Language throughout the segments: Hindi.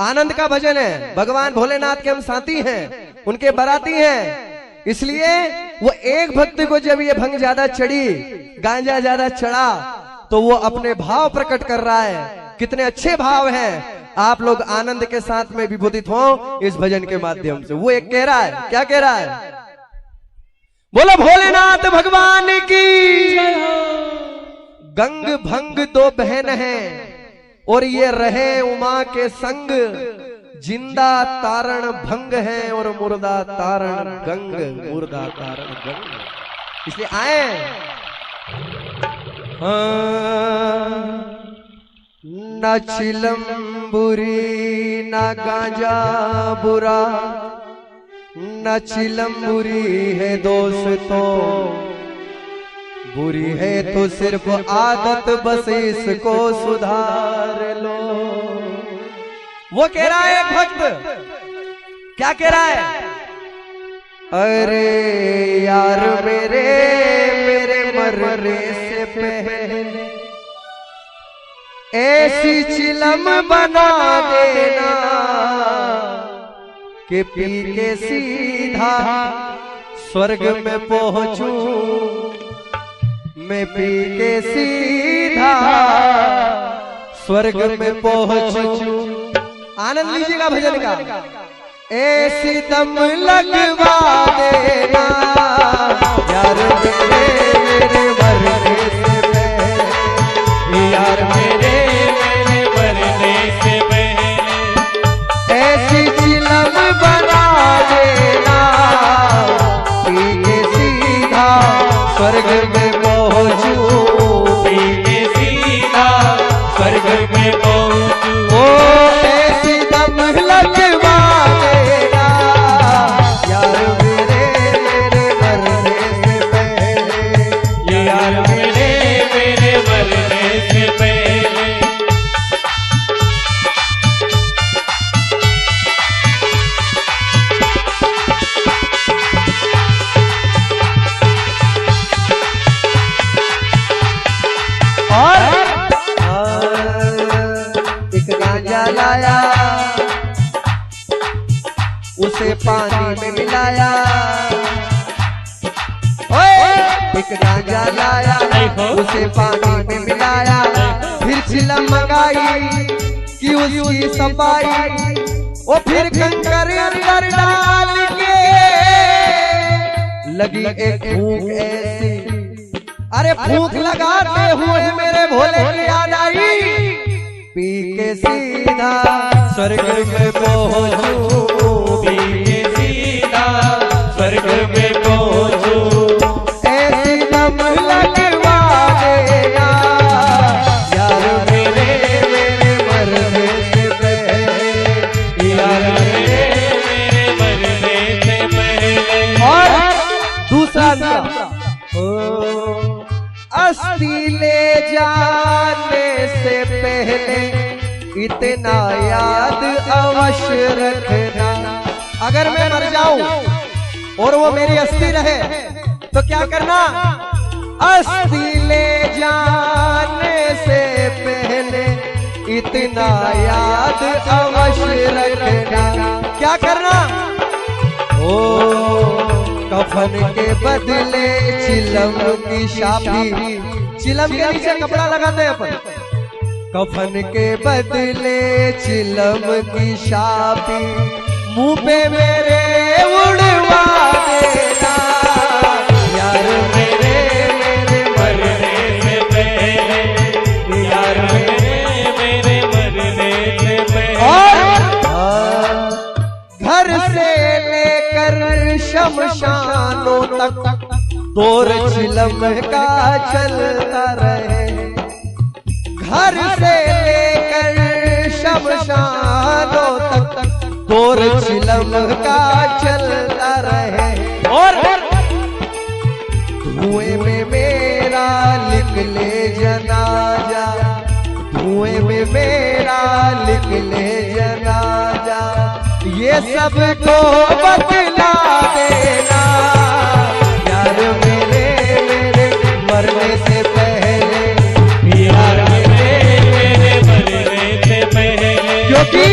आनंद का भजन है। भगवान भोलेनाथ के हम साथी हैं, उनके बाराती हैं। इसलिए वो एक भक्त को जब ये भंग ज्यादा चढ़ी, गांजा ज्यादा चढ़ा, तो वो अपने भाव प्रकट कर रहा है। कितने अच्छे भाव हैं। आप लोग आनंद के साथ में विभूतित हो इस भजन के माध्यम से। वो एक कह रहा है, क्या कह रहा है? बोलो भोलेनाथ भगवान की। गंग भंग दो बहन हैं और ये रहे उमा के संग। जिंदा तारण भंग है और मुर्दा तारण गंग। मुर्दा तारण गंग। इसलिए आए न चिलम बुरी न गांजा बुरा, न चिलम बुरी है दोस्तों, बुरी है तो सिर्फ आदत, बस इसको सुधार लो। वो कह रहा है एक भक्त, क्या कह रहा है? अरे यार मेरे मरने से पहले ऐसी चिलम बना देना कि पी के सीधा स्वर्ग में पहुंचूं। मैं पी के सीधा स्वर्ग में पहुंचूं। आनंद लीजिएगा भजन का। ऐसी दम लगवा देना यार मेरे मरने से पहले, यार मेरे मरने से पहले ऐसी चिलम बना देना, पी के सीधा स्वर्ग में पहुंचूं। पी के सीधा स्वर्ग में पहुंचूं। ओ ऐसी दम लगवा देना यार मेरे मरने से पहले, यार मेरे मरने से पहले। और एक गांजा लाया, उसे पानी में मिलाया। एक गांजा लाया, उसे पानी में मिलाया। फिर चिलम मंगाई कि उसकी सफाई। वो फिर कंकर अंदर डाल के लगी एक फूंक ऐसी। अरे फूंक लगाते हुए मेरे भोले की याद आई। पी के सीधा स्वर्ग में पहुंचूं। पी के सीधा स्वर्ग में पहुंचूं। ऐसी दम लगवा देना यार मेरे मरने से पहले, यार मेरे मरने से पहले। और दूसरा अस्थि ले जाने से पहले इतना याद अवश्य रखना। अगर मैं मर जाऊं और वो मेरी अस्थि रहे तो क्या करना? अस्थि ले जाने से पहले इतना याद अवश्य रखना। क्या करना? ओ कफन के बदले चिलम की शाफी। चिलम के नीचे कपड़ा लगाते हैं अपन। कफन के बदले चिलम की शाफी मुंह पे मेरे उड़वा देना यार मेरे मरने से पहले, यार मेरे मरने से पहले। और घर से लेकर शमशानों तक दौर चिलम का चलता रहे। घर से लेकर शमशानों तक दौर चिलम का चलता रहे। और धुएं में मेरा निकले जनाजा, धुएं में मेरा निकले जनाजा। ये सबको बतला देना यार मेरे मरने से पहले, यार मेरे मरने से पहले। क्योंकि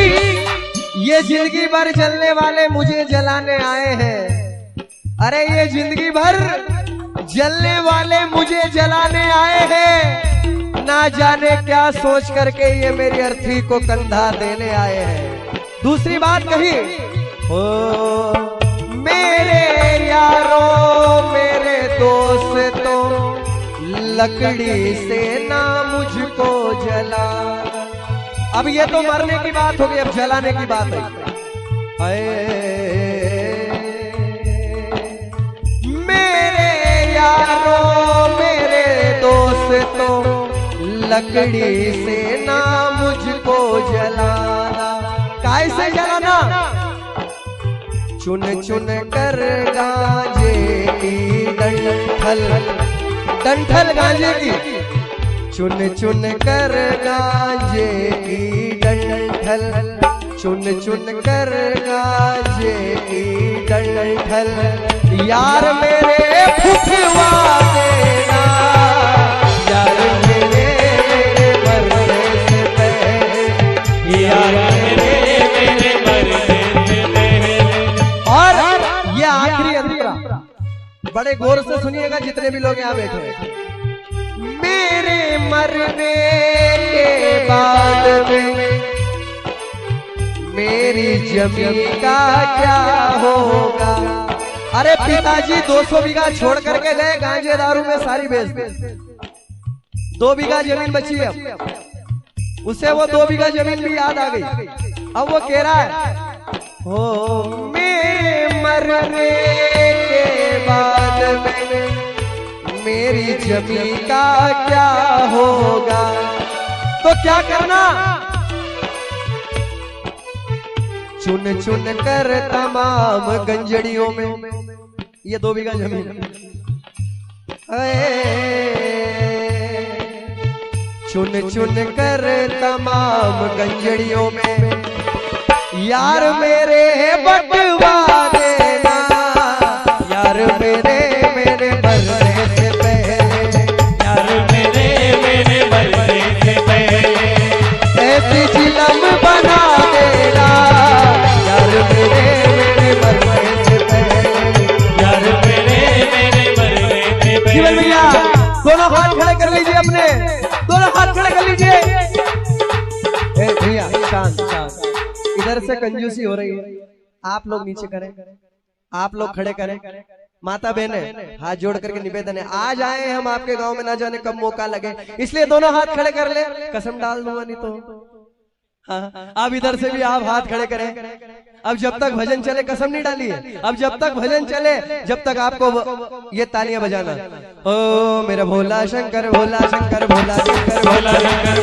ये जिंदगी भर जलने वाले मुझे जलाने आए हैं। अरे ये जिंदगी भर जलने वाले मुझे जलाने आए हैं। ना जाने क्या सोच करके ये मेरी अर्थी को कंधा देने आए हैं। दूसरी बात कही, ओ मेरे यारों मेरे दोस्तों, लकड़ी से ना मुझको जला। अब ये तो मरने की बात हो गई, अब जलाने की बात है। मेरे यारों मेरे दोस्तों, लकड़ी से ना मुझको जलाना। कैसे जलाना? चुन चुन कर गांजे की डंठल, डंठल गांजे की, चुन चुन कर गांजे की डंठल, चुन चुन कर गांजे की डंठल, यार मेरे फुकवा देना, यार मेरे मरने से पहले, यार मेरे मरने से पहले। और ये आखिरी अंतरा बड़े गौर से सुनिएगा जितने भी लोग यहाँ बैठे हैं। मेरे मरने के बाद में मेरी जमीन का क्या होगा? अरे पिताजी 200 बीघा छोड़ करके गए, गांजे दारू में सारी बेच दी। 2 बीघा जमीन बची है, उसे वो 2 बीघा जमीन भी याद आ गई। अब वो कह रहा है, हो मेरे मरने के बाद में मेरी जमीन का क्या होगा? तो क्या करना? चुन चुन कर तमाम गंजड़ियों में, ये 2 बीघा जमीन, चुन चुन कर तमाम गंजड़ियों में, यार मेरे बटवा देना, यार मेरे मरने से पहले, यार मेरे मरने से पहले, ऐसी चिलम बना देना, यार मेरे मरने से पहले, यार मेरे मरने से पहले। जीवन भैया दोनों हाथ खड़े कर लीजिए, अपने दोनों हाथ खड़े कर लीजिए। भैया शांत शांत, इधर से कंजूसी हो रही है, आप लोग नीचे करें, आप लोग खड़े करें। माता बहने हाथ जोड़ करके निवेदन है, आज आए हम आपके गांव में, ना जाने कब मौका लगे, इसलिए दोनों हाथ खड़े कर ले, कसम डाल दूंगा नहीं तो। हाँ, अब इधर से भी आप हाथ खड़े करें। अब जब तक भजन चले, कसम नहीं डालिए, अब जब तक भजन चले जब तक आपको ये तालियां बजाना। ओ मेरा भोला शंकर, भोला शंकर, भोला शंकर, भोला शंकर,